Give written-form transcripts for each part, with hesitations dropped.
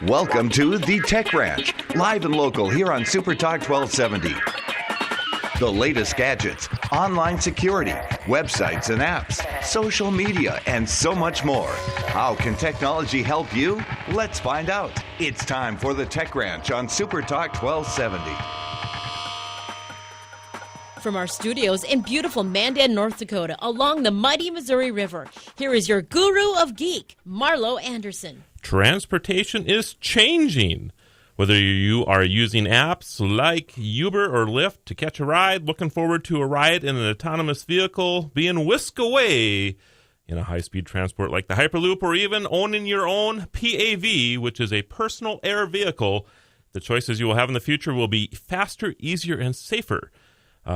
Welcome to the Tech Ranch, live and local here on Super Talk 1270. The latest gadgets, online security, websites and apps, social media, and so much more. How can technology help you? Let's find out. It's time for the Tech Ranch on Super Talk 1270. From our studios in beautiful Mandan, North Dakota, along the mighty Missouri River, here is your guru of geek, Marlo Anderson. Transportation is changing. Whether you are using apps like Uber or Lyft to catch a ride, looking forward to a ride in an autonomous vehicle, being whisked away in a high-speed transport like the Hyperloop, or even owning your own PAV, which is a personal air vehicle, the choices you will have in the future will be faster, easier, and safer.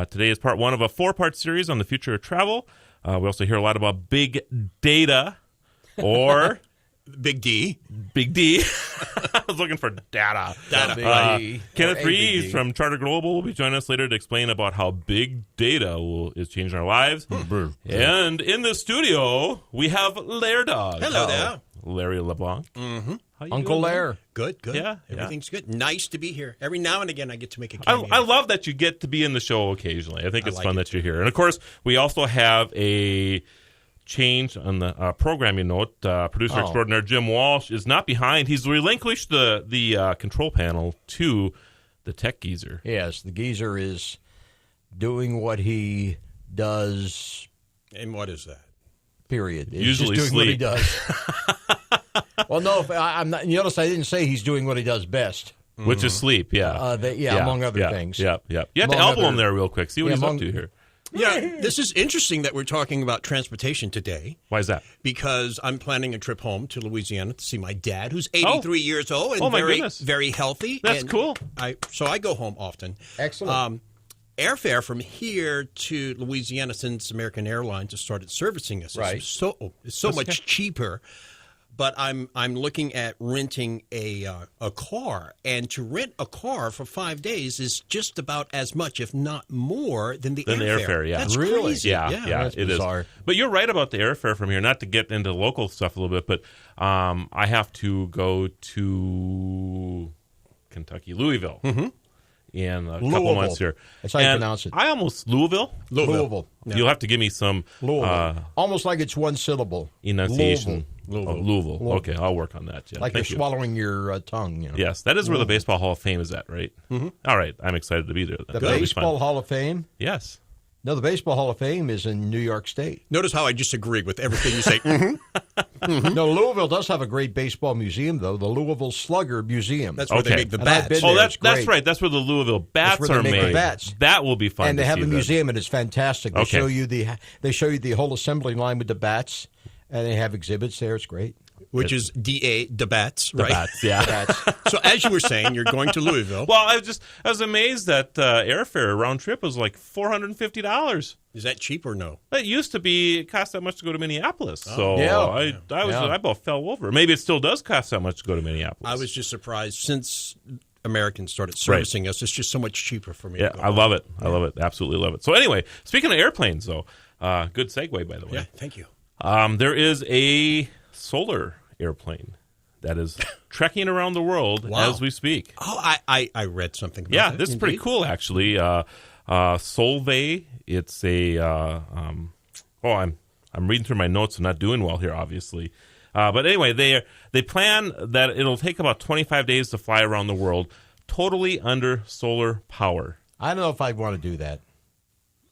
Today is part one of a four-part series on the future of travel. We also hear a lot about big data, or Big D. Big D. I was looking for data. Kenneth Reeves from Charter Global will be joining us later to explain about how big data is changing our lives. And in the studio, we have Lair Dog. Hello there. Larry LeBlanc. Mm-hmm. Uncle Lair. Good. Yeah. Everything's good. Nice to be here. Every now and again, I get to make a cameo. I love that you get to be in the show occasionally. I think it's like fun it that you're here. And, of course, we also have a change on the programming note. Producer extraordinaire Jim Walsh is not behind. He's relinquished the control panel to the tech geezer. Yes, the geezer is doing what he does. And what is that? Period. He's Usually just doing sleep. what he does. Well, no, I'm not. You notice I didn't say he's doing what he does best. Which is sleep, yeah. Among other things. Yeah. You have to elbow him there real quick. See what he's up to here. Yeah, this is interesting that we're talking about transportation today. Why is that? Because I'm planning a trip home to Louisiana to see my dad, who's 83 years old and my very, goodness. very healthy. That's and cool. So I go home often. Excellent. Airfare from here to Louisiana, since American Airlines has started servicing us, Right. is so much cheaper. But I'm looking at renting a car, and to rent a car for 5 days is just about as much, if not more, than the airfare. Yeah, That's Really? crazy. Yeah, That's it bizarre. is. But you're right about the airfare from here. Not to get into local stuff a little bit, but I have to go to Kentucky, Louisville, in a couple months here. That's how you And pronounce it. I almost Louisville. Louisville. You'll have to give me some Louisville. Almost like it's one syllable. enunciation. Louisville. Louisville. Okay, I'll work on that. Yeah. Like Thank you're you. swallowing your tongue. You know. Yes, that is where the Baseball Hall of Fame is at, right? Mm-hmm. All right, I'm excited to be there. The That'll be Baseball fun. Hall of Fame? Yes. No, the Baseball Hall of Fame is in New York State. Notice how I just agree with everything you say. No, Louisville does have a great baseball museum, though, the Louisville Slugger Museum. That's where they make the And I've bats. been Oh, there. that's great. right. That's where the Louisville bats where they are make the made. bats. That will be fun. And they to have see a then. museum, and it's fantastic. They Okay. show you the whole assembly line with the bats, and they have exhibits there. It's great. Which is DA, the bats, The right? bats, yeah. Bats. So as you were saying, you're going to Louisville. Well, I was amazed that airfare round trip was like $450. Is that cheap or no? It used to be it cost that much to go to Minneapolis. So Yeah. I about fell over. Maybe it still does cost that much to go to Minneapolis. I was just surprised since Americans started servicing us. It's just so much cheaper for me. Yeah, to go I love it. I love it. Absolutely love it. So anyway, speaking of airplanes, though, good segue by the way. Yeah, thank you. There is a solar airplane that is trekking around the world Wow. as we speak. Oh, I read something about Yeah, that. this is pretty Indeed. cool, actually. Solvay, it's a. I'm reading through my notes. I'm not doing well here, obviously. But anyway, they plan that it'll take about 25 days to fly around the world, totally under solar power. I don't know if I'd want to do that.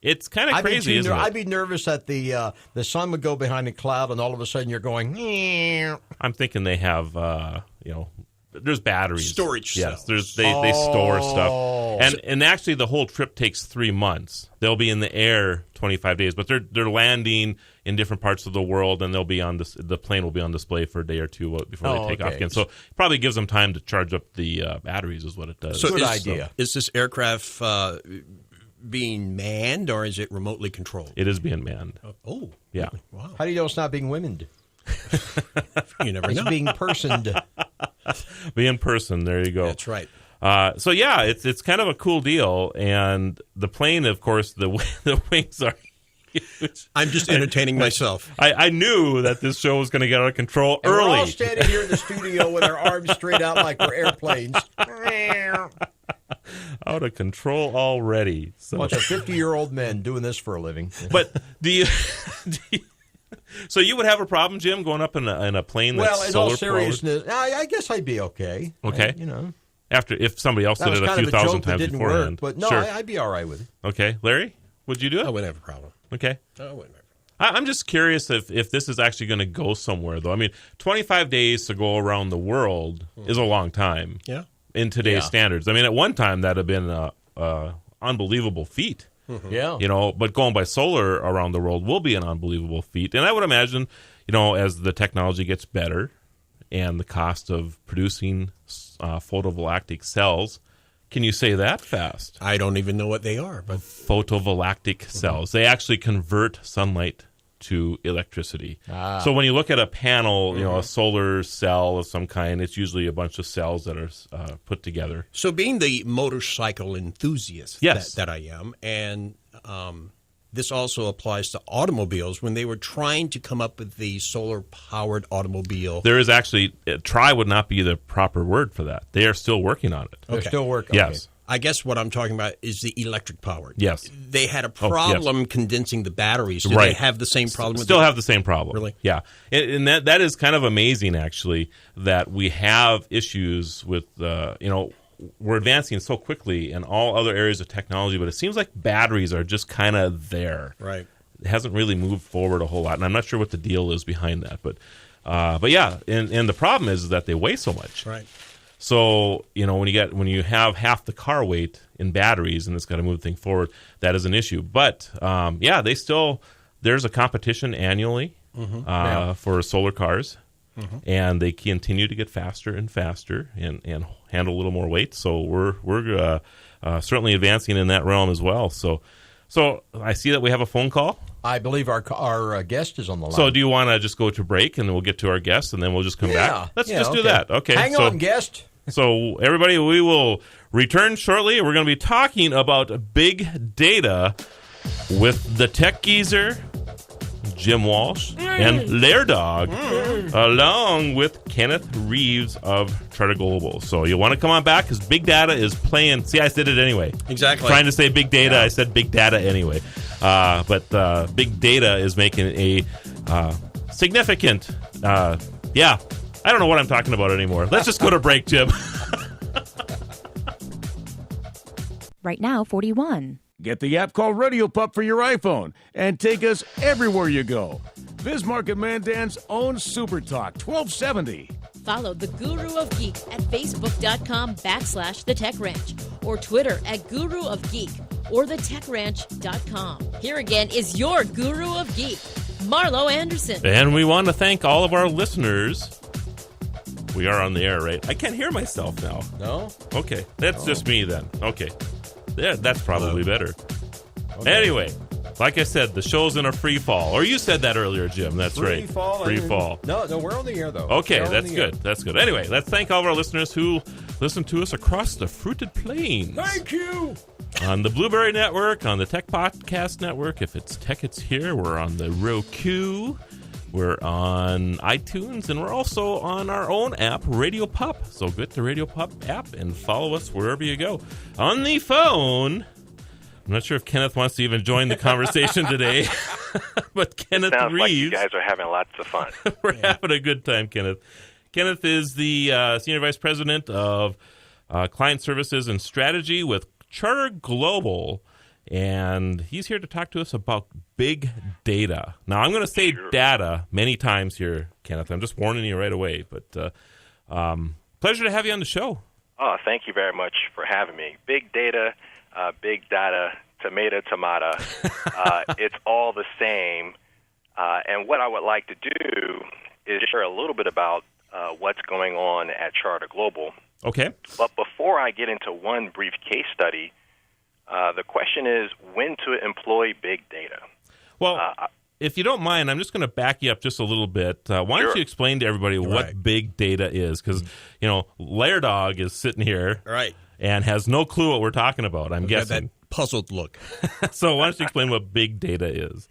It's kind of crazy, isn't it? I'd be nervous that the sun would go behind a cloud, and all of a sudden you're going. I'm thinking they have, there's batteries. Storage Yes, cells. they store stuff. And actually the whole trip takes 3 months. They'll be in the air 25 days, but they're landing in different parts of the world, and they'll be on the plane will be on display for a day or two before they take off again. So it probably gives them time to charge up the batteries is what it does. So Good idea. Is this aircraft being manned, or is it remotely controlled? It is being manned. Oh, Yeah. wow. How do you know it's not being womened? You never It's know. being personed. Be in person. There you go. That's right. So yeah, it's kind of a cool deal, and the plane, of course, the wings are I'm just entertaining myself. I knew that this show was going to get out of control And early. we're all standing here in the studio with our arms straight out like we're airplanes. Out of control already. So, Bunch of 50-year-old men doing this for a living. but so you would have a problem, Jim, going up in a plane that's Well, in solar all seriousness, I guess I'd be okay. Okay. You after if somebody else that did was it a kind few of a thousand joke that times didn't beforehand. work. But no, Sure. I'd be all right with it. Okay, Larry, would you do it? I wouldn't have a problem. Okay. I wouldn't have a problem. I'm just curious if this is actually going to go somewhere, though. I mean, 25 days to go around the world is a long time Yeah. in today's Yeah. standards. I mean, at one time, that would have been an unbelievable feat. Yeah. But going by solar around the world will be an unbelievable feat. And I would imagine, as the technology gets better and the cost of producing photovoltaic cells, can you say that fast? I don't even know what they are, but Photovoltaic cells. They actually convert sunlight to electricity. So when you look at a panel, a solar cell of some kind, it's usually a bunch of cells that are put together. so being the motorcycle enthusiast Yes. that I am, and this also applies to automobiles, when they were trying to come up with the solar-powered automobile. There is actually, try would not be the proper word for that. They are still working on it. They're Okay. still working. Yes. I guess what I'm talking about is the electric powered. Yes. They had a problem condensing the batteries. Do Right. they have the same problem? with Still the- have the same problem. Really? Yeah. And that is kind of amazing, actually, that we have issues with, we're advancing so quickly in all other areas of technology, but it seems like batteries are just kind of there. Right. It hasn't really moved forward a whole lot, and I'm not sure what the deal is behind that. But yeah, and the problem is that they weigh so much. Right. So when you have half the car weight in batteries and it's got to move the thing forward, that is an issue. But there's a competition annually for solar cars, and they continue to get faster and faster and handle a little more weight. So we're certainly advancing in that realm as well. So I see that we have a phone call. I believe our guest is on the line. So do you want to just go to break and then we'll get to our guest and then we'll just come back? Let's just do that. Okay. Hang on, guest. So, everybody, we will return shortly. We're going to be talking about big data with the tech geezer, Jim Walsh, and Lair Dog, along with Kenneth Reeves of Charter Global. So, you want to come on back because big data is playing. See, I said it anyway. Exactly. Trying to say big data, I said big data anyway. But big data is making a significant, I don't know what I'm talking about anymore. Let's just go to break, Jim. Right now, 41. Get the app called Radio Pup for your iPhone and take us everywhere you go. Bismarck and Mandan's own Super Talk 1270. Follow the Guru of Geek at Facebook.com/The Tech Ranch or Twitter at Guru of Geek or TheTechRanch.com. Here again is your Guru of Geek, Marlo Anderson. And we want to thank all of our listeners. We are on the air, right? I can't hear myself now. No? Okay, that's just me then. Okay. Yeah, that's probably better. Anyway, like I said, the show's in a free fall. Or you said that earlier, Jim. That's right. Free fall. No, we're on the air, though. Okay, We're on that's the good. air. That's good. Anyway, let's thank all of our listeners who listen to us across the fruited plains. Thank you. On the Blueberry Network, on the Tech Podcast Network. If it's Tech, it's here. We're on the Roku. We're on iTunes, and we're also on our own app, Radio Pup. So get the Radio Pup app and follow us wherever you go. On the phone, I'm not sure if Kenneth wants to even join the conversation today, but Kenneth Sounds Reeves. like you guys are having lots of fun. We're having a good time, Kenneth. Kenneth is the Senior Vice President of Client Services and Strategy with Charter Global, and he's here to talk to us about big data. Now, I'm going to say data many times here, Kenneth. I'm just warning you right away, but pleasure to have you on the show. Oh, thank you very much for having me. Big data, tomato, it's all the same. And what I would like to do is share a little bit about what's going on at Charter Global. Okay. But before I get into one brief case study, the question is when to employ big data. Well, if you don't mind, I'm just going to back you up just a little bit. Why don't you explain to everybody what big data is? Because, Lair Dog is sitting here and has no clue what we're talking about, I'm guessing. That puzzled look. So why don't you explain what big data is?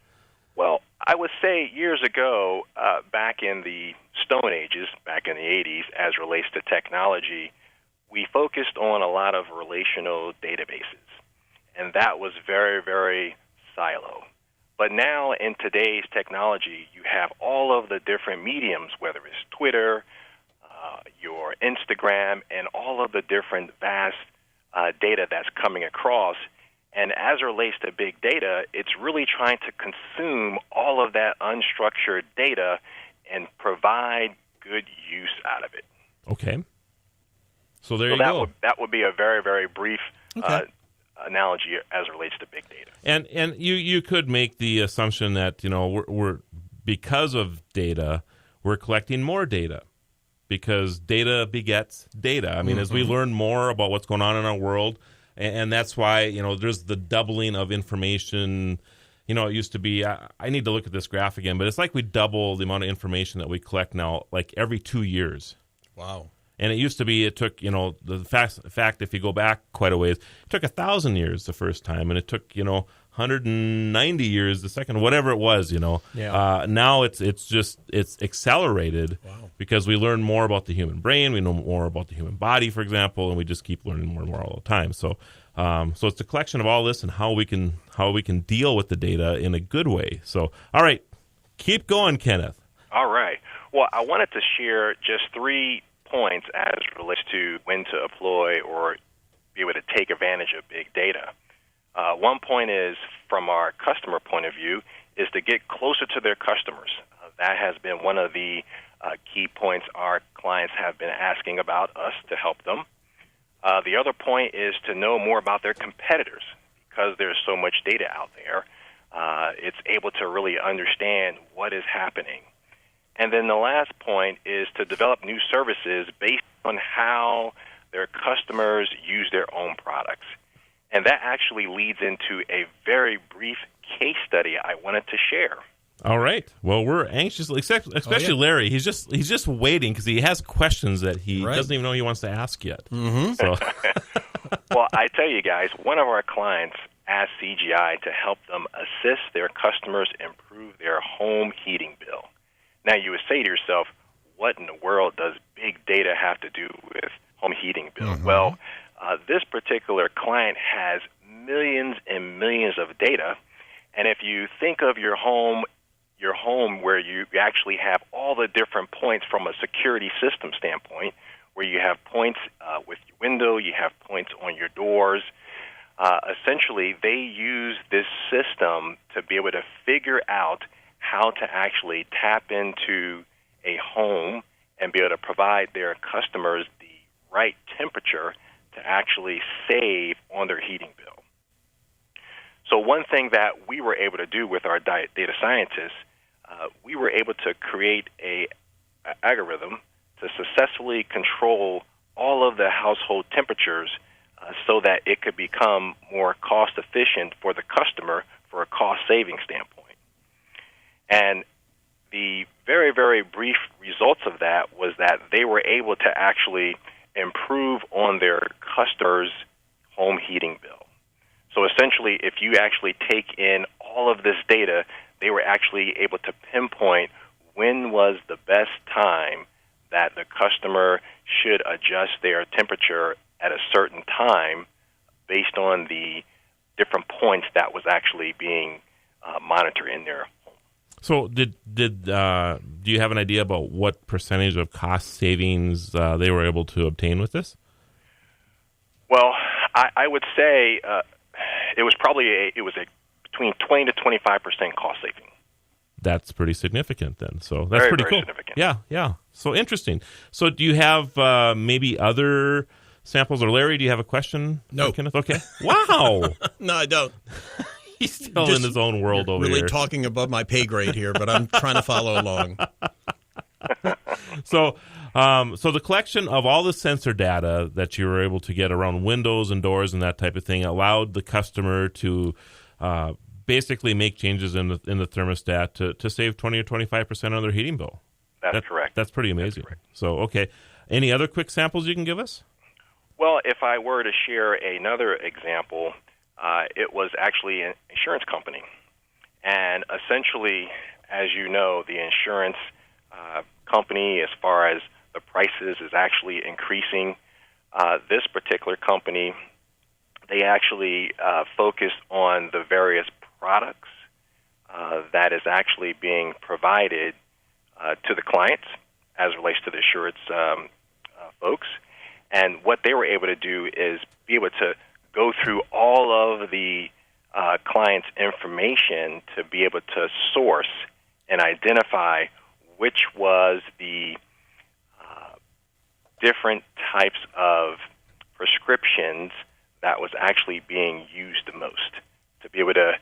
I would say years ago, back in the Stone Ages, back in the 80s, as relates to technology, we focused on a lot of relational databases, and that was very, very silo. But now in today's technology, you have all of the different mediums, whether it's Twitter, your Instagram, and all of the different vast data that's coming across. And as it relates to big data, it's really trying to consume all of that unstructured data and provide good use out of it. Okay. So there you go. That would be a very, very brief analogy as it relates to big data. And you could make the assumption that, we're because of data, we're collecting more data because data begets data. I mean, as we learn more about what's going on in our world, and that's why, there's the doubling of information. It used to be, I need to look at this graph again, but it's like we double the amount of information that we collect now, like every 2 years. Wow. And it used to be, it took, the fact, if you go back quite a ways, it took 1,000 years the first time, and it took, 190 years the second, whatever it was, Yeah. Now it's accelerated because we learn more about the human brain, we know more about the human body, for example, and we just keep learning more and more all the time. So it's a collection of all this and how we can deal with the data in a good way. So, all right, keep going, Kenneth. All right. Well, I wanted to share just 3 points as it relates to when to employ or be able to take advantage of big data. One point is, from our customer point of view, is to get closer to their customers. That has been one of the key points our clients have been asking about us to help them. The other point is to know more about their competitors because there's so much data out there. It's able to really understand what is happening. And then the last point is to develop new services based on how their customers use their own products. And that actually leads into a very brief case study I wanted to share. All right. Well, we're anxiously, especially Larry. He's just waiting because he has questions that he doesn't even know he wants to ask yet. Mm-hmm. So. Well, I tell you guys, one of our clients asked CGI to help them assist their customers improve their home heating bill. Now, you would say to yourself, what in the world does big data have to do with home heating bill? Mm-hmm. Well, this particular client has millions and millions of data, and if you think of your home where you actually have all the different points from a security system standpoint, where you have points with your window, you have points on your doors, essentially they use this system to be able to figure out how to actually tap into a home and be able to provide their customers the right temperature to actually save on their heating bill. So one thing that we were able to do with our data scientists, we were able to create an algorithm to successfully control all of the household temperatures so that it could become more cost efficient for the customer for a cost saving standpoint. And the very, very brief results of that was that they were able to actually improve on their customers' home heating bill. So essentially, if you actually take in all of this data, they were actually able to pinpoint when was the best time that the customer should adjust their temperature at a certain time based on the different points that was actually being monitored in their home. So do you have an idea about what percentage of cost savings they were able to obtain with this? Well, I would say it was probably between 20 to 25% cost saving. That's pretty significant then. So that's pretty cool. Significant. Yeah. So interesting. So do you have maybe other samples? Or Larry, do you have a question? No. Kenneth? Okay. Wow. No, I don't. He's still in his own world over really here. Really talking above my pay grade here, but I'm trying to follow along. So the collection of all the sensor data that you were able to get around windows and doors and that type of thing allowed the customer to basically make changes in the thermostat to save 20 or 25% on their heating bill. That's correct. That's pretty amazing. So, okay. Any other quick samples you can give us? Well, if I were to share another example, it was actually an insurance company. And essentially, as you know, the insurance company, as far as the prices, is actually increasing. This particular company, they actually focus on the various products that is actually being provided to the clients as it relates to the insurance folks. And what they were able to do is be able to go through all of the client's information to be able to source and identify which was the different types of prescriptions that was actually being used the most, to be able to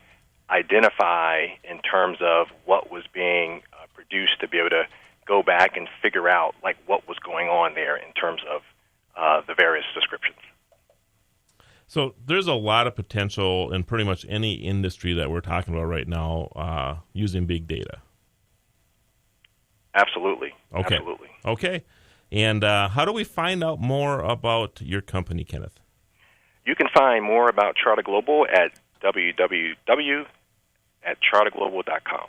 identify in terms of what was being produced, to be able to go back and figure out like what was going on there in terms of the various descriptions. So there's a lot of potential in pretty much any industry that we're talking about right now using big data. Absolutely. Okay. Absolutely. Okay. And how do we find out more about your company, Kenneth? You can find more about Charter Global at www.charterglobal.com.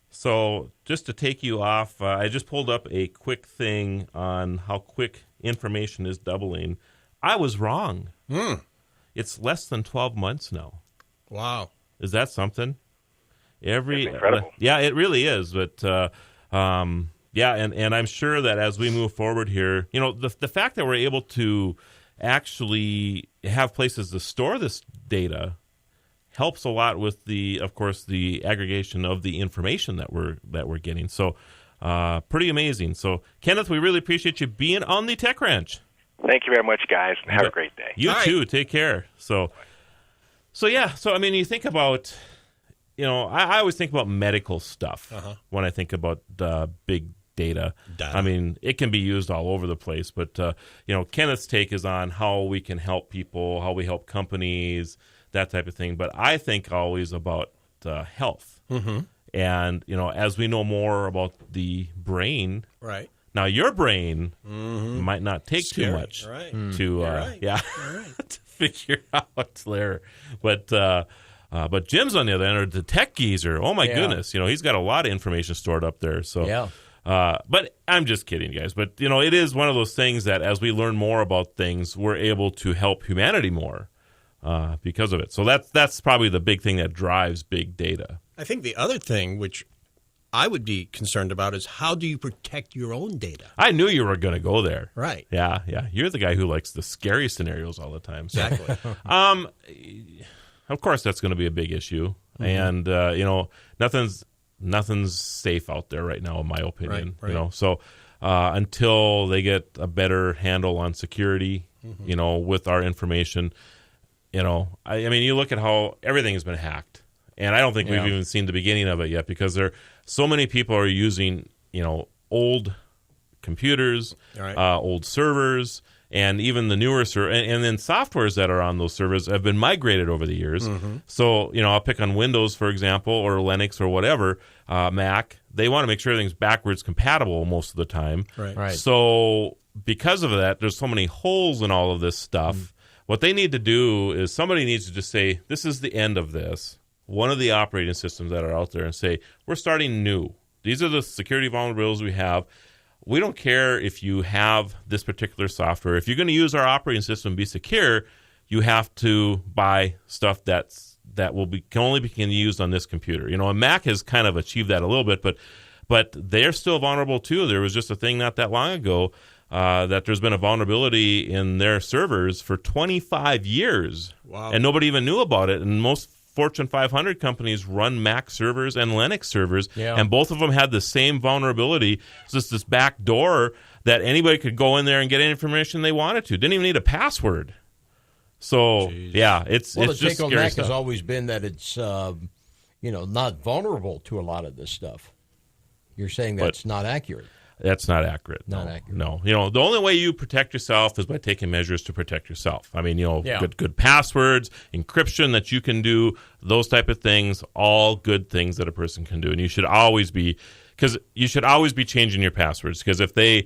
So just to take you off, I just pulled up a quick thing on how quick information is doubling. I was wrong. It's less than 12 months now. Wow. Is that something? It's incredible. Yeah, it really is. But yeah, and I'm sure that as we move forward here, you know, the fact that we're able to actually have places to store this data helps a lot with of course, the aggregation of the information that we're getting. So pretty amazing. So Kenneth, we really appreciate you being on the Tech Ranch. Thank you very much, guys, and have a great day. You too. Take care. So yeah. So I mean, you think about, you know, I always think about medical stuff when I think about big data. I mean, it can be used all over the place, but you know, Kenneth's take is on how we can help people, how we help companies, that type of thing. But I think always about health. And you know, as we know more about the brain, right? Now, your brain might not take too much to to figure out there, but Jim's on the other end, or the tech geezer. Oh my goodness, you know, he's got a lot of information stored up there. So but I'm just kidding, guys. But you know, it is one of those things that as we learn more about things, we're able to help humanity more because of it. So that's probably the big thing that drives big data. I think the other thing, which I would be concerned about, is how do you protect your own data? I knew you were going to go there. Right. Yeah. You're the guy who likes the scary scenarios all the time. So. Exactly. Of course, that's going to be a big issue. And, you know, nothing's safe out there right now, in my opinion. Right. You know, so until they get a better handle on security, you know, with our information, you know, I mean, you look at how everything has been hacked. And I don't think we've even seen the beginning of it yet, because so many people are using, you know, old computers, old servers, and even the newer and then softwares that are on those servers have been migrated over the years. So, you know, I'll pick on Windows, for example, or Linux or whatever, Mac. They want to make sure everything's backwards compatible most of the time. Right. So because of that, there's so many holes in all of this stuff. What they need to do is somebody needs to just say, this is the end of this. One of the operating systems that are out there, and say, we're starting new. These are the security vulnerabilities we have. We don't care if you have this particular software. If you're going to use our operating system and be secure, you have to buy stuff that can only be used on this computer. You know, and Mac has kind of achieved that a little bit, but they're still vulnerable too. There was just a thing not that long ago that there's been a vulnerability in their servers for 25 years. Wow. And nobody even knew about it. And most Fortune 500 companies run Mac servers and Linux servers, and both of them had the same vulnerability. It's just this back door that anybody could go in there and get any information they wanted to. Didn't even need a password. So, it's the just take on scary Mac stuff. has always been that it's not vulnerable to a lot of this stuff. You're saying that's not accurate. That's not accurate. Not accurate. No. You know, the only way you protect yourself is by taking measures to protect yourself. I mean, you know, good passwords, encryption that you can do, those type of things, all good things that a person can do. And you should always be changing your passwords, because if they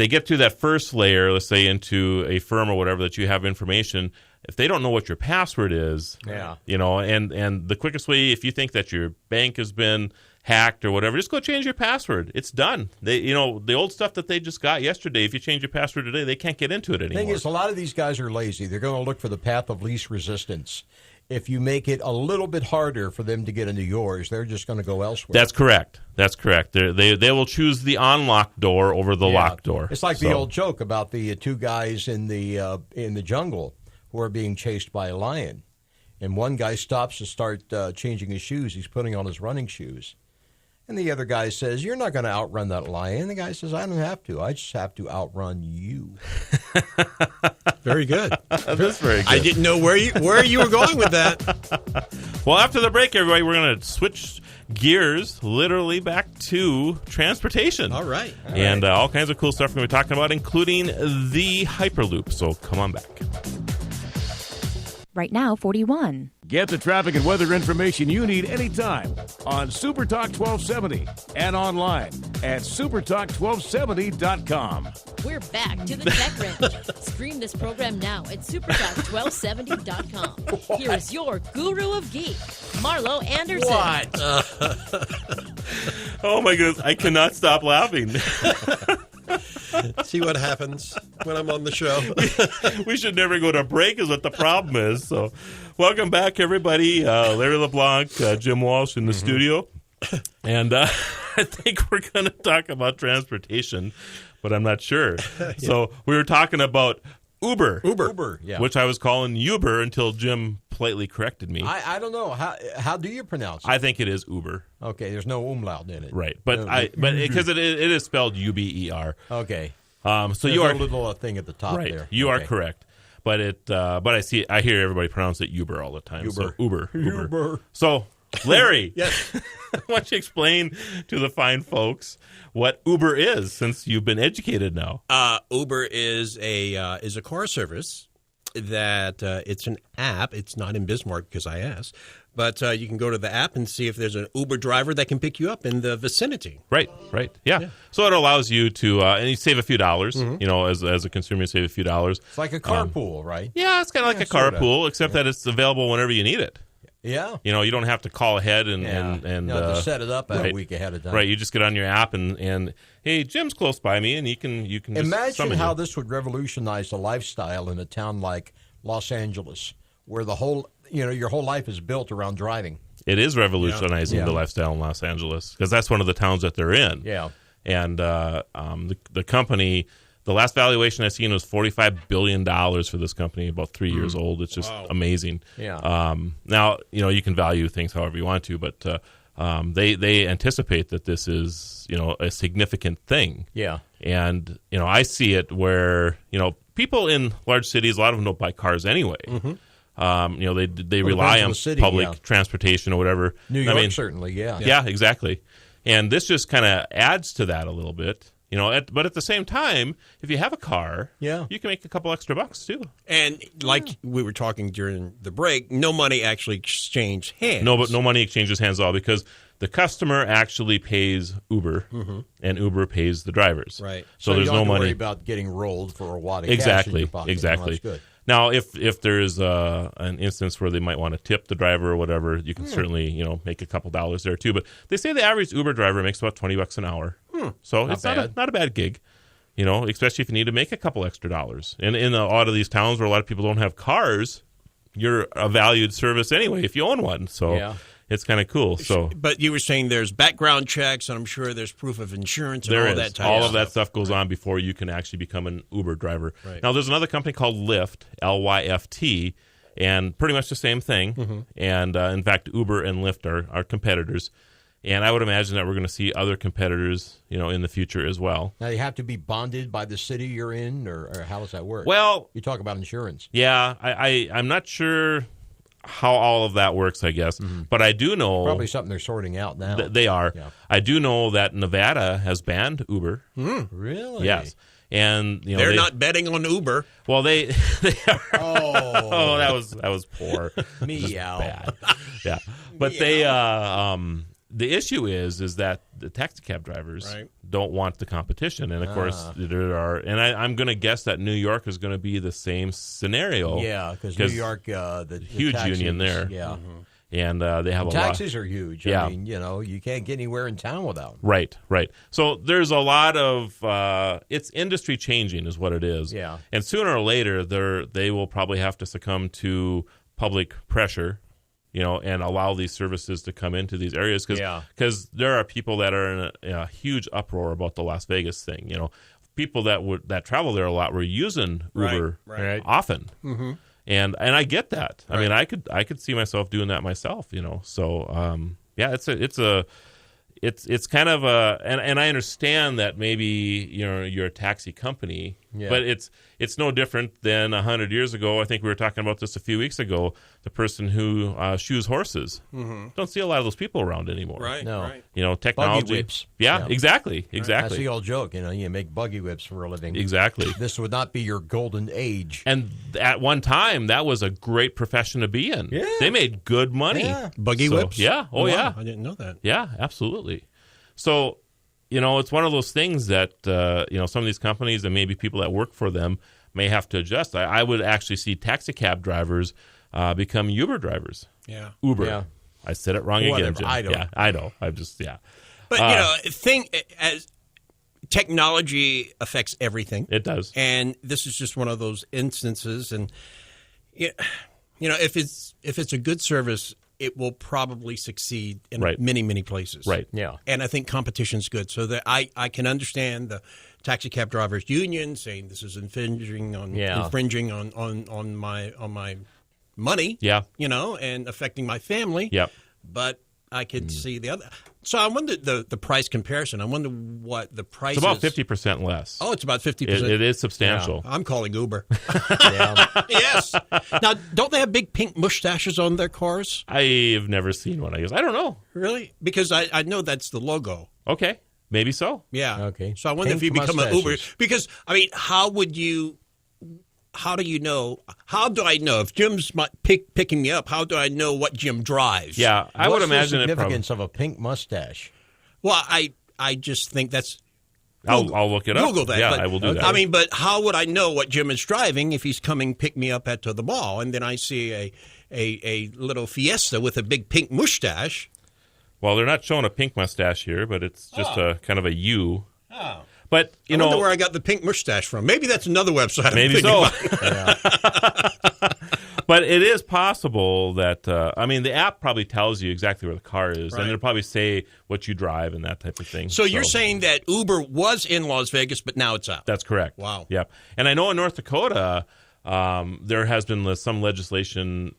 get to that first layer, let's say into a firm or whatever that you have information, if they don't know what your password is, you know, and the quickest way, if you think that your bank has been hacked or whatever, just go change your password. It's done. The old stuff that they just got yesterday, if you change your password today, they can't get into it anymore. The thing is, a lot of these guys are lazy. They're going to look for the path of least resistance. If you make it a little bit harder for them to get into yours, they're just going to go elsewhere. That's correct. They will choose the unlocked door over the locked door. It's like the old joke about the two guys in the jungle who are being chased by a lion. And one guy stops to start changing his shoes. He's putting on his running shoes. And the other guy says, "You're not going to outrun that lion." And the guy says, "I don't have to. I just have to outrun you." Very good. That's very good. I didn't know where you were going with that. Well, after the break, everybody, we're going to switch gears literally back to transportation. All right. And all kinds of cool stuff we're going to be talking about, including the Hyperloop. So come on back. Right now, 41. Get the traffic and weather information you need anytime on Super Talk 1270 and online at supertalk1270.com. We're back to the Tech Wrench. Stream this program now at supertalk1270.com. Here is your guru of geek, Marlo Anderson. What? Oh, my goodness. I cannot stop laughing. See what happens when I'm on the show. We should never go to break is what the problem is. So welcome back, everybody. Larry LeBlanc, Jim Walsh in the studio. And I think we're going to talk about transportation, but I'm not sure. So we were talking about Uber, yeah. which I was calling Uber until Jim politely corrected me. I don't know. How do you pronounce it? I think it is Uber. Okay, there's no umlaut in it. Right. But because it is spelled UBER. Okay. So There's you are a little thing at the top right. there. You Okay. are correct. But I hear everybody pronounce it Uber all the time. So Uber. So Larry, Yes. why don't you explain to the fine folks what Uber is, since you've been educated now? Uber is a car service that it's an app. It's not in Bismarck because I asked, but you can go to the app and see if there's an Uber driver that can pick you up in the vicinity. Right. Yeah. So it allows you to, and you save a few dollars. You know, as a consumer, you save a few dollars. It's like a carpool, right? Yeah, it's kind of like a sorta. carpool, except that it's available whenever you need it. Yeah. You know, you don't have to call ahead and You have to set it up a week ahead of time. Right, you just get on your app and hey, Jim's close by me, and you can just Imagine summon how you. this would revolutionize the lifestyle in a town like Los Angeles, where the whole your whole life is built around driving. It is revolutionizing Yeah. the lifestyle in Los Angeles, because that's one of the towns that they're in. Yeah. And the company, the last valuation I seen was $45 billion for this company, about 3 years old. It's just amazing. Yeah. Now, you can value things however you want to, but they anticipate that this is, a significant thing. Yeah. And, I see it where, people in large cities, a lot of them don't buy cars anyway. They rely depends on on the city, public yeah. transportation or whatever. New York, certainly, yeah. Yeah, exactly. And this just kind of adds to that a little bit. But at the same time, if you have a car, Yeah. you can make a couple extra bucks too. And like we were talking during the break, no money actually exchanged hands. No money exchanges hands at all, because the customer actually pays Uber, and Uber pays the drivers. Right. So you there's don't no have to money. worry about getting rolled for a wad of cash in Exactly. your pocket. Exactly. Oh, that's good. Now, if there's an instance where they might want to tip the driver or whatever, you can certainly make a couple dollars there too. But they say the average Uber driver makes about $20 an hour, so it's not a bad gig. Especially if you need to make a couple extra dollars. And in a lot of these towns where a lot of people don't have cars, you're a valued service anyway if you own one. So Yeah. it's kind of cool. So But you were saying there's background checks, and I'm sure there's proof of insurance and there all is. that type All of of that stuff goes on before you can actually become an Uber driver. Right. Now, there's another company called Lyft, Lyft, and pretty much the same thing. And in fact, Uber and Lyft are competitors. And I would imagine that we're going to see other competitors, in the future as well. Now, you have to be bonded by the city you're in, or how does that work? Well, you talk about insurance. yeah, I'm not sure how all of that works, I guess. But I do know Probably something they're sorting out now. they are. Yeah. I do know that Nevada has banned Uber. Really? Yes. And They're not betting on Uber. Well, they are. Oh, Oh, that was poor. meow. Bad. Yeah, but the issue is that the taxi cab drivers Right. don't want the competition, and of course there are. And I'm going to guess that New York is going to be the same scenario. Yeah, because New York, the huge taxis, union there. Yeah. and they have a lot. Taxis are huge. Yeah. I mean, you can't get anywhere in town without them. Right. So there's a lot of it's industry changing is what it is. Yeah. And sooner or later, they will probably have to succumb to public pressure, and allow these services to come into these areas because there are people that are in a huge uproar about the Las Vegas thing. People that travel there a lot were using Uber often. Mm-hmm. And I get that. I mean, I could see myself doing that myself, So it's kind of and I understand that maybe you're a taxi company, but it's no different than 100 years ago. I think we were talking about this a few weeks ago. The person who shoes horses. Mm-hmm. Don't see a lot of those people around anymore. Right. No. Right. Technology. Buggy whips. Yeah, exactly. That's the old joke. You make buggy whips for a living. Exactly. This would not be your golden age. And at one time, that was a great profession to be in. Yeah. They made good money. Yeah. Buggy whips? Yeah. Oh, Wow, yeah. I didn't know that. Yeah, absolutely. So, it's one of those things that, some of these companies and maybe people that work for them may have to adjust. I would actually see taxi cab drivers become Uber drivers. Yeah. Uber. Yeah. I said it wrong again, Whatever. Jim. I don't. Yeah, I know. I'm just, yeah. But, as technology affects everything. It does. And this is just one of those instances. And, if it's a good service, it will probably succeed in many, many places. Right. Yeah. And I think competition's good. So that I can understand the taxi cab drivers union saying this is infringing on my money. Yeah. And affecting my family. Yep. But I could see the other. So I wonder the price comparison. I wonder what the price It's about is. 50% less. Oh, it's about 50%. It is substantial. I'm calling Uber. Yeah. Yes. Now, don't they have big pink mustaches on their cars? I've never seen one, I guess. I don't know. Really? Because I know that's the logo. Okay. Maybe so. Yeah. Okay. So I wonder if you Pink become an Uber. mustaches. Because, how do I know if Jim's picking me up? How do I know what Jim drives? Yeah, I would imagine the it significance of a pink mustache? Well, I just think that's. I'll look it up. Google that. Yeah, but, I will do that. I mean, but how would I know what Jim is driving if he's coming pick me up at the mall and then I see a little Fiesta with a big pink mustache? Well, they're not showing a pink mustache here, but it's just a kind of a U. Oh. But I wonder where I got the pink mustache from. Maybe that's another website. Maybe so. But it is possible that the app probably tells you exactly where the car is, and it'll probably say what you drive and that type of thing. So you're saying that Uber was in Las Vegas, but now it's out. That's correct. Wow. Yep. And I know in North Dakota, there has been some legislation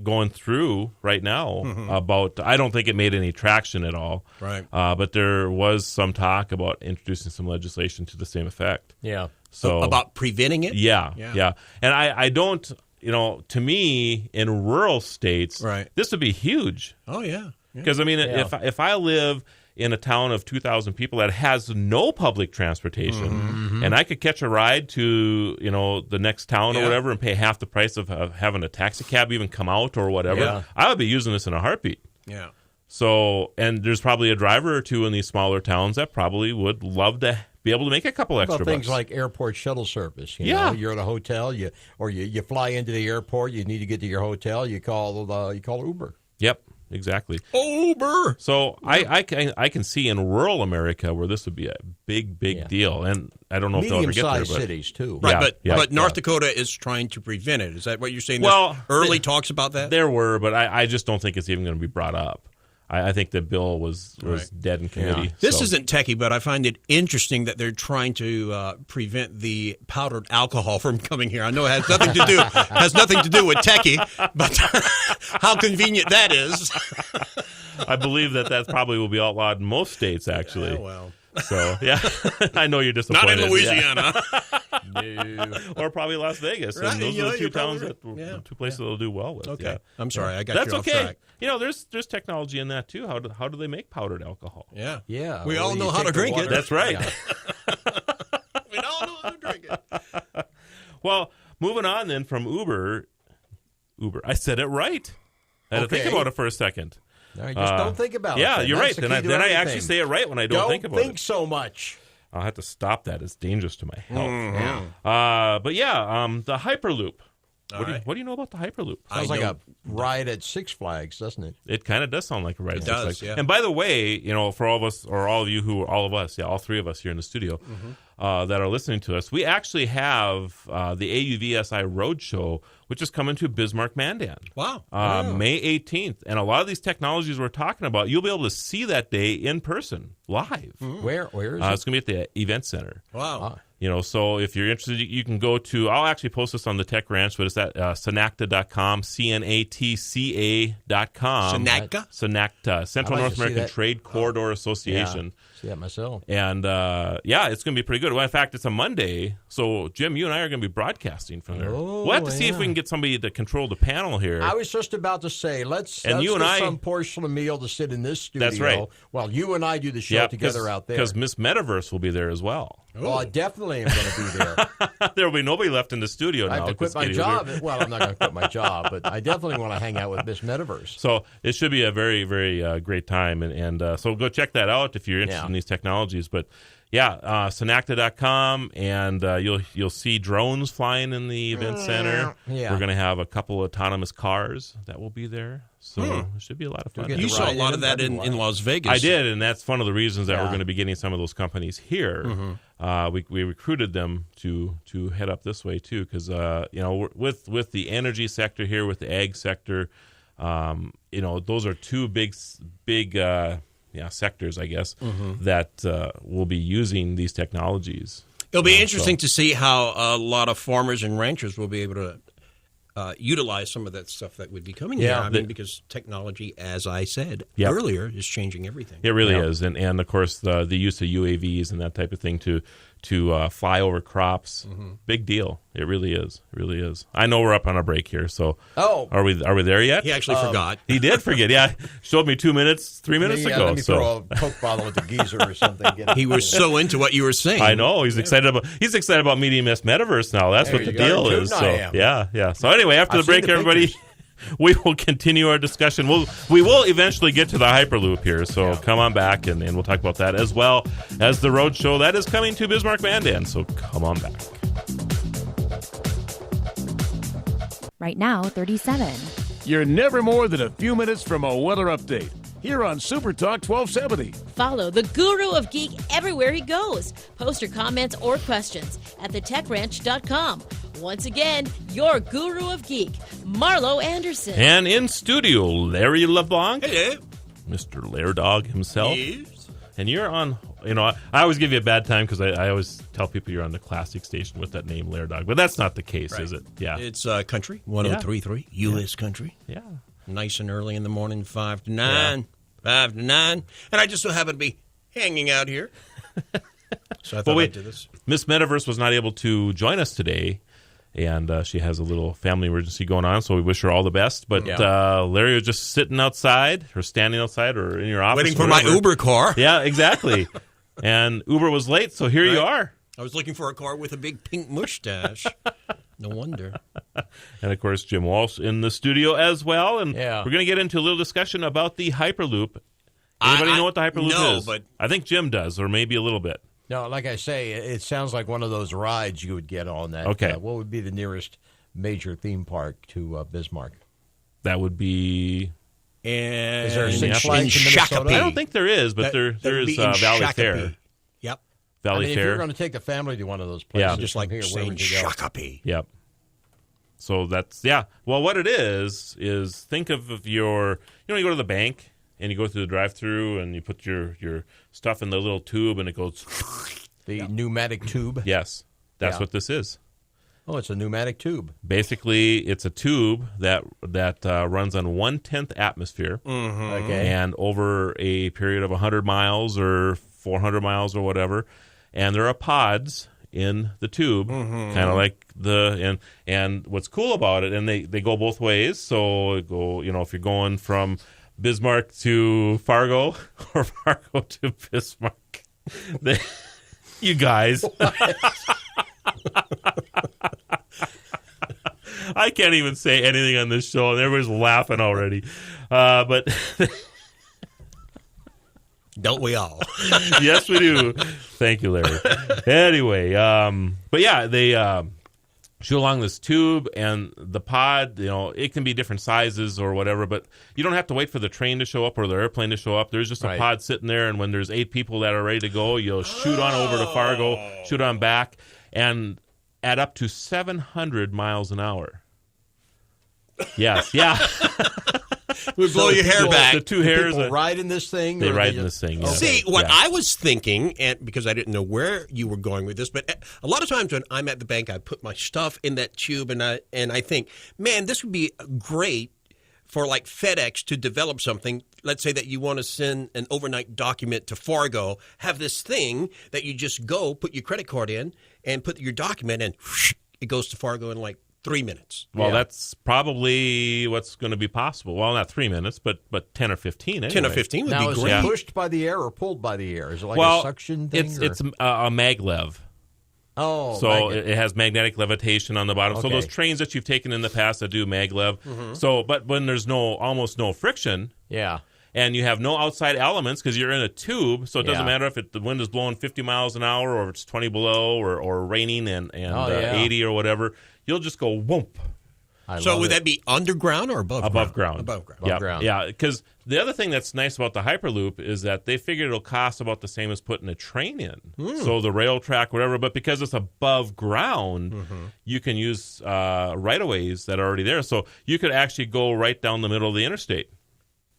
going through right now about. I don't think it made any traction at all. Right. But there was some talk about introducing some legislation to the same effect. Yeah. So about preventing it. Yeah. And I don't. To me, in rural states, this would be huge. Oh, yeah. Because, if I live in a town of 2,000 people that has no public transportation, and I could catch a ride to, the next town or whatever and pay half the price of having a taxi cab even come out or whatever, I would be using this in a heartbeat. Yeah. So, and there's probably a driver or two in these smaller towns that probably would love to be able to make a couple extra bucks. Things like airport shuttle service. You know, you're at a hotel, you fly into the airport, you need to get to your hotel, you call Uber. Yep, exactly. Uber. So I can see in rural America where this would be a big deal, and I don't know if they'll ever get there. Medium-sized cities too, right? But North Dakota is trying to prevent it. Is that what you're saying? Well, early talks about that. There were, but I just don't think it's even going to be brought up. I think the bill was dead in committee. Yeah. This isn't techie, but I find it interesting that they're trying to prevent the powdered alcohol from coming here. I know it has nothing to do with techie, but how convenient that is. I believe that probably will be outlawed in most states, actually. Yeah, well. So, yeah, I know you're disappointed. Not in Louisiana. No. Or probably Las Vegas. Right. And those are the two towns right. two places that'll do well with. Okay. Yeah. I'm sorry, I got That's you off okay. track. There's technology in that too. How do they make powdered alcohol? Yeah. Yeah. We all know how to drink it. That's right. We all know how to drink it. Well, moving on then from Uber. I said it right. I had to think about it for a second. No, just don't think about it. Yeah, Then. you're That's right. the key Then to I actually everything. say it right when I don't think about it. Don't think so much. I'll have to stop that. It's dangerous to my health. Mm-hmm. But the Hyperloop. What do you know about the Hyperloop? Sounds like a ride at Six Flags, doesn't it? It kind of does sound like a ride. It does, yeah. And by the way, for all of us, or all of you all three of us here in the studio that are listening to us, we actually have the AUVSI Roadshow, which is coming to Bismarck Mandan. Wow. May 18th. And a lot of these technologies we're talking about, you'll be able to see that day in person, live. Where is it? It's going to be at the event center. Wow. So if you're interested, you can go to, I'll actually post this on the Tech Ranch, but it's at Senacta.com, CNATCA.com. Senacta? Senacta, Central I'd like North to see American that. Trade Corridor Association. Yeah, see that myself. And, it's going to be pretty good. Well, in fact, it's a Monday, so Jim, you and I are going to be broadcasting from there. We'll have to see if we can get somebody to control the panel here. I was just about to say, let's you and get I, some portion of meal to sit in this studio. That's right. While you and I do the show together out there. Because Miss Metaverse will be there as well. Well, I definitely am going to be there. There will be nobody left in the studio now. I have to quit my job. Well, I'm not going to quit my job, but I definitely want to hang out with Miss Metaverse. So it should be a very, very great time. And so go check that out if you're interested in these technologies. But, Senacta.com, and you'll see drones flying in the event center. Yeah. We're going to have a couple autonomous cars that will be there. So it should be a lot of fun. You saw a lot of that in Las Vegas. I did, and that's one of the reasons that we're going to be getting some of those companies here. We recruited them to head up this way too, because with the energy sector here, with the ag sector, those are two big sectors, I guess, that will be using these technologies. It'll be interesting to see how a lot of farmers and ranchers will be able to utilize some of that stuff that would be coming here. I mean, because technology, as I said earlier, is changing everything. It really is, and of course the use of UAVs and that type of thing to fly over crops, big deal. It really is. It really is. I know we're up on a break here, so are we there yet? He actually forgot. He did forget. Yeah, showed me 3 minutes ago. Let me throw a Coke bottle at the geezer or something. He was so into what you were saying. I know. He's excited about meeting Miss Metaverse now. That's what the deal is. So yeah. So anyway, after the break, everybody, we will continue our discussion. We will eventually get to the Hyperloop here, so come on back and we'll talk about that, as well as the road show that is coming to Bismarck Mandan. So come on back. Right now, 37. You're never more than a few minutes from a weather update here on Super Talk 1270. Follow the Guru of Geek everywhere he goes. Post your comments or questions at thetechranch.com. Once again, your Guru of Geek, Marlo Anderson. And in studio, Larry LeBlanc. Hello. Mr. Lairdog himself. Yes. And you're on, I always give you a bad time because I always tell people you're on the classic station with that name, Lairdog. But that's not the case, is it? Yeah. It's country, 103.3, U.S. country. Yeah. Nice and early in the morning, 5 to 9. 5 to 9. And I just so happen to be hanging out here. So I thought I'd do this. Miss Metaverse was not able to join us today, and she has a little family emergency going on, so we wish her all the best. But Larry was just sitting outside, or standing outside, or in your office. Waiting for my Uber car. Yeah, exactly. And Uber was late, so here you are. I was looking for a car with a big pink mustache. No wonder. And, of course, Jim Walsh in the studio as well. And we're going to get into a little discussion about the Hyperloop. Anybody know what the Hyperloop is? But I think Jim does, or maybe a little bit. No, like I say, it sounds like one of those rides you would get on that. Okay. What would be the nearest major theme park to Bismarck? That would be... Is there a Six in Flags in Minnesota? I don't think there is, but there is Valley Fair. Yep. Valley Fair. If you're going to take the family to one of those places, Just like here, where saying would you go? Shakopee. Yep. So that's, Well, what it is think of your, you go to the bank and you go through the drive-through and you put your stuff in the little tube and it goes. The pneumatic tube? Yes. That's what this is. Oh, it's a pneumatic tube. Basically, it's a tube that runs on 1/10 atmosphere. Okay. And over a period of 100 miles or 400 miles or whatever. And there are pods in the tube, kind of like and what's cool about it, and they go both ways. So go, if you're going from Bismarck to Fargo or Fargo to Bismarck, you guys. I can't even say anything on this show, and everybody's laughing already. But don't we all? Yes, we do. Thank you, Larry. Anyway, but they shoot along this tube, and the pod, it can be different sizes or whatever, but you don't have to wait for the train to show up or the airplane to show up. There's just a pod sitting there, and when there's 8 people that are ready to go, you'll shoot on over to Fargo, shoot on back, and at up to 700 miles an hour. Yes, yeah. Would blow your hair back. The 2 hairs. People ride in this thing? They ride in this thing, yeah. See, what I was thinking, and because I didn't know where you were going with this, but a lot of times when I'm at the bank, I put my stuff in that tube, and I think, man, this would be great for like FedEx to develop something. Let's say that you want to send an overnight document to Fargo, have this thing that you just go, put your credit card in, and put your document, and it goes to Fargo in like 3 minutes. Well, that's probably what's going to be possible. Well, not 3 minutes, but 10 or 15 anyway. 10 or 15 would now, be is great. it pushed by the air or pulled by the air? Is it like a suction thing? It's a maglev. Oh, so it has magnetic levitation on the bottom. Okay. So those trains that you've taken in the past that do maglev. So, but when there's almost no friction, and you have no outside elements because you're in a tube, so it doesn't matter if the wind is blowing 50 miles an hour or it's 20 below or raining and 80 or whatever. You'll just go whoomp. So would that be underground or above ground? Above ground. Yeah, because the other thing that's nice about the Hyperloop is that they figured it'll cost about the same as putting a train in. So the rail track, whatever, but because it's above ground, you can use right-of-ways that are already there. So you could actually go right down the middle of the interstate,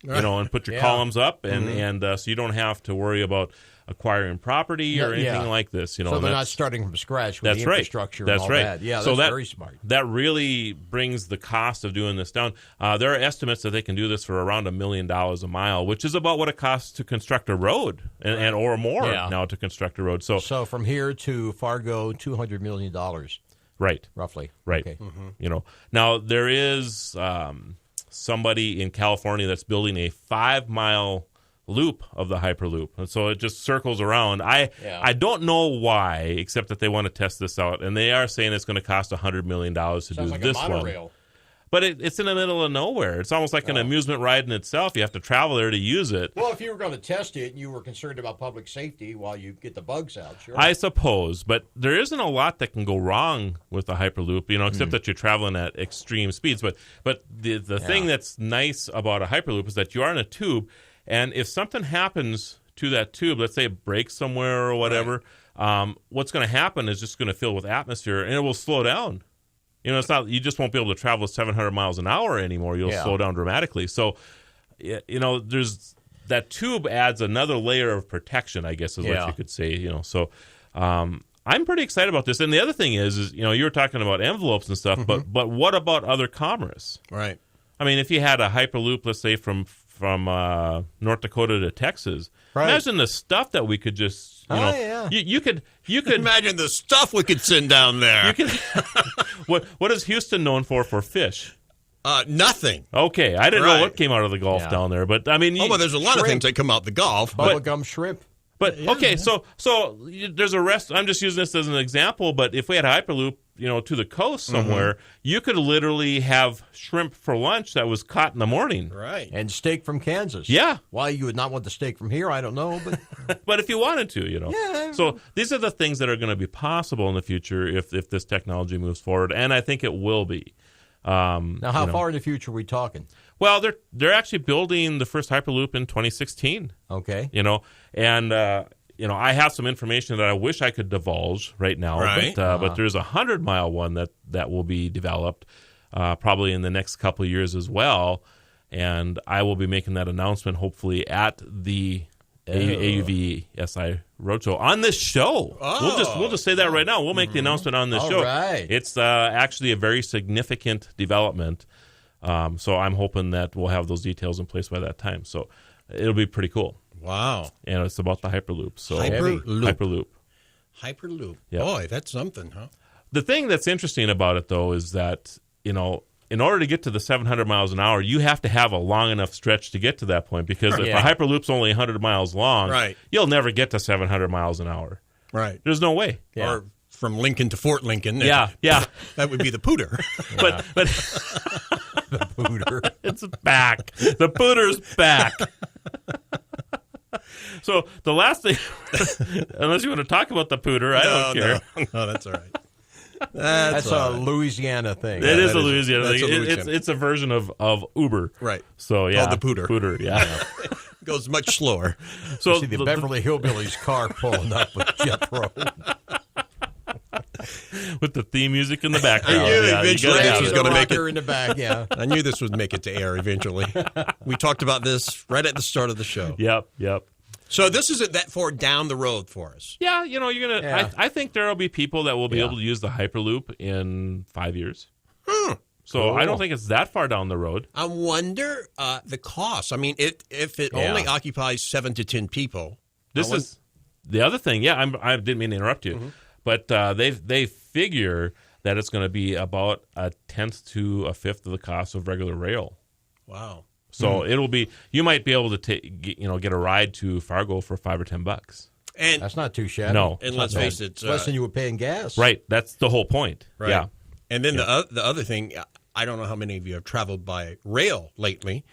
and put your columns up, and so you don't have to worry about acquiring property or anything like this. So they're not starting from scratch with the infrastructure and all that. Yeah, that's very smart. That really brings the cost of doing this down. There are estimates that they can do this for around $1 million a mile, which is about what it costs to construct a road and or more now to construct a road. So from here to Fargo, $200 million. Right. Roughly. Right. Okay. Now there is somebody in California that's building a 5-mile loop of the Hyperloop, and so it just circles around. I don't know why, except that they want to test this out, and they are saying it's going to cost $100 million to Sounds do like this a monorail. one. But it's in the middle of nowhere. It's almost like an amusement ride in itself. You have to travel there to use it. Well, if you were going to test it and you were concerned about public safety while you get the bugs out, sure. I suppose, but there isn't a lot that can go wrong with the Hyperloop, except that you're traveling at extreme speeds. But the thing that's nice about a Hyperloop is that you are in a tube, and if something happens to that tube, let's say it breaks somewhere or whatever, what's going to happen is just going to fill with atmosphere, and it will slow down. It's not, you just won't be able to travel 700 miles an hour anymore. You'll slow down dramatically. So, there's that tube adds another layer of protection, I guess is what you could say. So, I'm pretty excited about this. And the other thing is you were talking about envelopes and stuff, but what about other commerce? Right. I mean, if you had a Hyperloop, let's say from North Dakota to Texas, imagine the stuff that we could just. You could imagine the stuff we could send down there. You could. What is Houston known for fish? Nothing. Okay, I didn't know what came out of the Gulf down there, but I mean, there's a lot of things that come out the Gulf. Bubblegum shrimp. But okay, so there's a rest. I'm just using this as an example. But if we had a Hyperloop, to the coast somewhere, you could literally have shrimp for lunch that was caught in the morning, right? And steak from Kansas. Yeah. Why you would not want the steak from here, I don't know, but but if you wanted to, Yeah. So these are the things that are going to be possible in the future if this technology moves forward, and I think it will be. Now, how far in the future are we talking? Well, they're actually building the first Hyperloop in 2016. Okay. And I have some information that I wish I could divulge right now, but there's a 100-mile one that will be developed probably in the next couple of years as well, and I will be making that announcement hopefully at the AUV SI Roadshow on this show. We'll just say that right now. We'll make the announcement on this show. Right. It's actually a very significant development, so I'm hoping that we'll have those details in place by that time. So it'll be pretty cool. Wow. And it's about the Hyperloop. So Hyperloop. Yeah. Boy, that's something, huh? The thing that's interesting about it, though, is that, in order to get to the 700 miles an hour, you have to have a long enough stretch to get to that point. Because if a Hyperloop's only 100 miles long, you'll never get to 700 miles an hour. Right. There's no way. Yeah. Or from Lincoln to Fort Lincoln. Yeah. That would be the pooter. But the pooter. It's back. The pooter's back. So the last thing, unless you want to talk about the pooter, I don't care. No, that's all right. That's a Louisiana thing. It is a that is- Louisiana that's thing. a Louisiana. It's a version of Uber. Right. So yeah, Called the Pooter. Pooter, yeah. Goes much slower. So See the Beverly Hillbillies car pulling up with Jethro. with the theme music in the background. I knew yeah, you eventually gotta this have was it. gonna make Rocker in the back, yeah. I knew this would make it to air eventually. We talked about this right at the start of the show. Yep. So this isn't that far down the road for us. Yeah, you're gonna. Yeah. I think there will be people that will be able to use the Hyperloop in 5 years. So I don't think it's that far down the road. I wonder the cost. I mean, if it only occupies 7 to 10 people. This is the other thing. Yeah, I didn't mean to interrupt you, but they figure that it's going to be about a tenth to a fifth of the cost of regular rail. Wow. So it'll be. You might be able to get a ride to Fargo for $5 or $10. And That's not too shabby. No. and let's face it, It's less than you would pay in gas. Right. That's the whole point. right. Yeah. And then the other thing, I don't know how many of you have traveled by rail lately.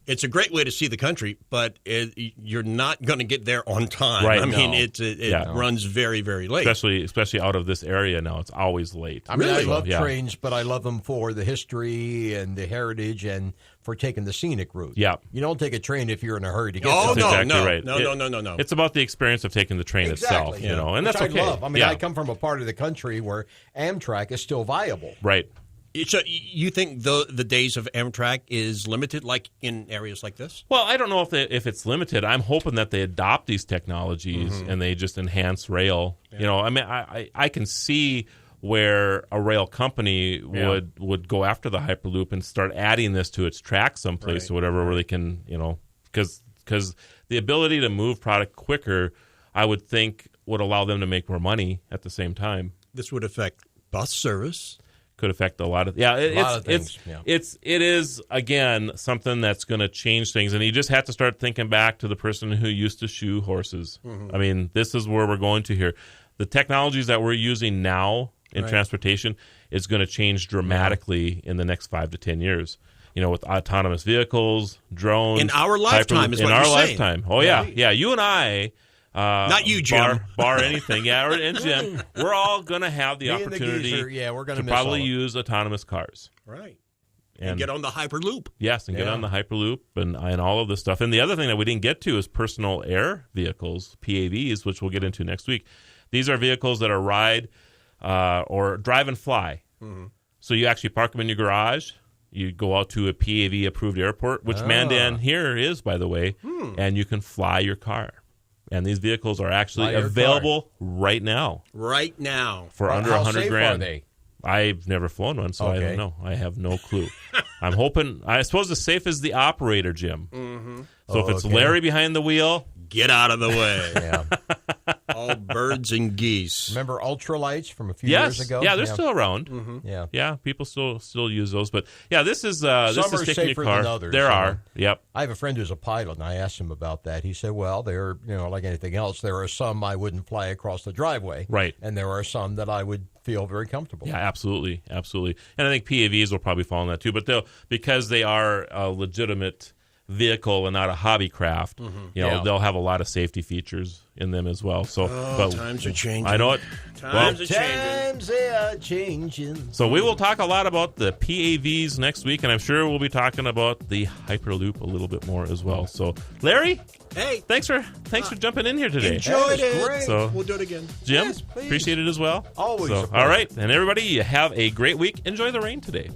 It's a great way to see the country, but you're not going to get there on time. Right, I mean, no. it runs very, very late. Especially out of this area now, it's always late. I mean, Really? I love Yeah. trains, but I love them for the history and the heritage and for taking the scenic route. Yeah. You don't take a train if you're in a hurry to get Oh, That's there. no, exactly no, right. no. It's about the experience of taking the train itself, Exactly. and Which that's okay. I love. I mean, yeah. I come from a part of the country where Amtrak is still viable. Right. So you think the days of Amtrak is limited, like in areas like this? Well, I don't know if it's limited. I'm hoping that they adopt these technologies Mm-hmm. and they just enhance rail. Yeah. I mean, I can see where a rail company would go after the Hyperloop and start adding this to its track someplace or whatever, where they can, because the ability to move product quicker, I would think, would allow them to make more money at the same time. This would affect bus service. Could affect a lot of things, yeah. It is again something that's going to change things, and you just have to start thinking back to the person who used to shoe horses. I mean, this is where we're going to here. The technologies that we're using now in transportation is going to change dramatically in the next 5 to 10 years. With autonomous vehicles, drones, In our lifetime is what in our you're saying. lifetime. Oh yeah, You and I. Not you, Jim. Bar anything, and Jim. We're all going to have the Me and the opportunity geezer, we're gonna to miss all probably of it. use autonomous cars. Right. And get on the Hyperloop. Yes, and get on the Hyperloop and all of this stuff. And the other thing that we didn't get to is personal air vehicles, PAVs, which we'll get into next week. These are vehicles that are ride or drive and fly. So you actually park them in your garage. You go out to a PAV-approved airport, which Mandan here is, by the way, and you can fly your car. And these vehicles are actually Fly your available right now Right now. for under How $100 safe grand. are they? I've never flown one, so I Okay. don't know. I have no clue. I'm hoping. I suppose as safe as the operator, Jim. So if it's okay. Larry behind the wheel, Get out of the way. Yeah. All birds and geese. Remember ultralights from a few yes, years ago? yeah, they're still around. Yeah. Yeah, people still use those. But yeah, this is Some this are is taking your safer car. than others, There you are. know. Yep. I have a friend who's a pilot, and I asked him about that. He said, well, there, like anything else, there are some I wouldn't fly across the driveway. Right. And there are some that I would feel very comfortable. Yeah, absolutely, absolutely. And I think PAVs will probably fall in that too. But because they are a legitimate vehicle and not a hobby craft, they'll have a lot of safety features in them as well. So, but times are changing. I know it. Times are changing. Times they are changing. So we will talk a lot about the PAVs next week, and I'm sure we'll be talking about the Hyperloop a little bit more as well. So, Larry, Hey, thanks for jumping in here today. enjoyed That was it. great. So- We'll do it again. Jim, Yes, please. appreciate it as well. Always So, a all pleasure. right, and everybody, you have a great week. Enjoy the rain today.